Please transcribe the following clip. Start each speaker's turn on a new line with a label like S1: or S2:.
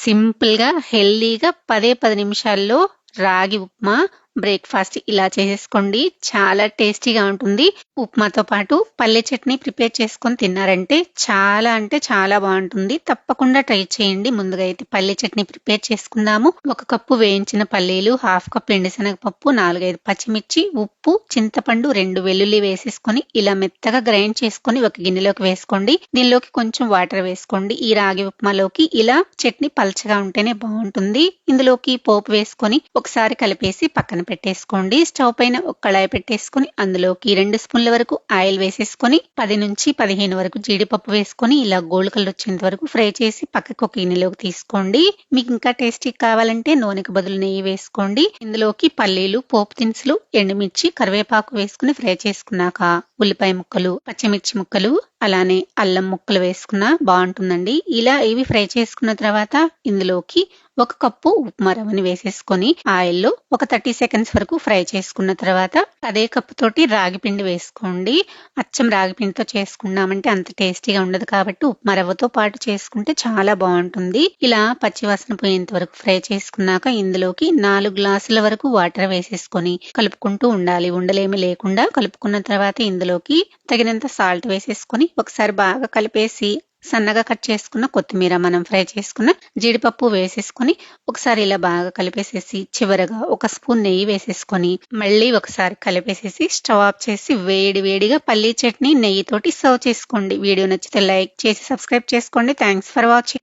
S1: సింపుల్‌గా, హెల్తీగా 10 నిమిషాల్లో రాగి ఉప్మా బ్రేక్‌ఫాస్ట్ ఇలా చేసేసుకోండి. చాలా టేస్టీగా ఉంటుంది. ఉప్మాతో పాటు పల్లె చట్నీ ప్రిపేర్ చేసుకొని తిన్నారంటే చాలా అంటే చాలా బావుంటుంది. తప్పకుండా ట్రై చేయండి. ముందుగా అయితే పల్లె చట్నీ ప్రిపేర్ చేసుకుందాము. 1 కప్పు వేయించిన పల్లీలు, హాఫ్ కప్ ఎండుశనగపప్పు, 4, 5 పచ్చిమిర్చి, ఉప్పు, చింతపండు, 2 వెల్లుల్లి వేసేసుకొని ఇలా మెత్తగా గ్రైండ్ చేసుకొని ఒక గిన్నెలోకి వేసుకోండి. దీనిలోకి కొంచెం వాటర్ వేసుకోండి. ఈ రాగి ఉప్మాలోకి ఇలా చట్నీ పల్చగా ఉంటేనే బావుంటుంది. ఇందులోకి పోపు వేసుకొని ఒకసారి కలిపేసి పక్కన పెట్టేసుకోండి. స్టవ్ పైన ఒక కళాయి పెట్టేసుకొని అందులోకి 2 స్పూన్ల వరకు ఆయిల్ వేసేసుకొని 10 నుంచి 15 వరకు జీడిపప్పు వేసుకొని ఇలా గోల్డ్ కలర్ వచ్చేంత వరకు ఫ్రై చేసి పక్కకు ఒక గిన్నెలోకి తీసుకోండి. మీకు ఇంకా టేస్టీ కావాలంటే నూనెకు బదులు నెయ్యి వేసుకోండి. ఇందులోకి పల్లీలు, పోపు దినుసులు, ఎండుమిర్చి, కరివేపాకు వేసుకుని ఫ్రై చేసుకున్నాక ఉల్లిపాయ ముక్కలు, పచ్చిమిర్చి ముక్కలు, అలానే అల్లం ముక్కలు వేసుకున్నా బాగుంటుందండి. ఇలా ఇవి ఫ్రై చేసుకున్న తర్వాత ఇందులోకి 1 కప్పు ఉప్మా రవ్వని వేసేసుకొని ఆయిల్లో ఒక 30 సెకండ్స్ వరకు ఫ్రై చేసుకున్న తర్వాత అదే కప్పు తోటి రాగి పిండి వేసుకోండి. అచ్చం రాగి పిండితో చేసుకున్నామంటే అంత టేస్టీగా ఉండదు కాబట్టి ఉప్మా రవ్వతో పాటు చేసుకుంటే చాలా బాగుంటుంది. ఇలా పచ్చివాసన పోయేంత వరకు ఫ్రై చేసుకున్నాక ఇందులోకి 4 గ్లాసుల వరకు వాటర్ వేసేసుకొని కలుపుకుంటూ ఉండాలి. ఉండలేమి లేకుండా కలుపుకున్న తర్వాత ఇందులోకి తగినంత సాల్ట్ వేసేసుకొని ఒకసారి బాగా కలిపేసి సన్నగా కట్ చేసుకున్న కొత్తిమీర, మనం ఫ్రై చేసుకున్న జీడిపప్పు వేసేసుకొని ఒకసారి ఇలా బాగా కలిపేసేసి చివరగా 1 స్పూన్ నెయ్యి వేసేసుకొని మళ్ళీ ఒకసారి కలిపేసేసి స్టవ్ ఆఫ్ చేసి వేడి వేడిగా పల్లీ చట్నీ నెయ్యితోటి సర్వ్ చేసుకోండి. వీడియో నచ్చితే లైక్ చేసి సబ్స్క్రైబ్ చేసుకోండి. Thanks for watching.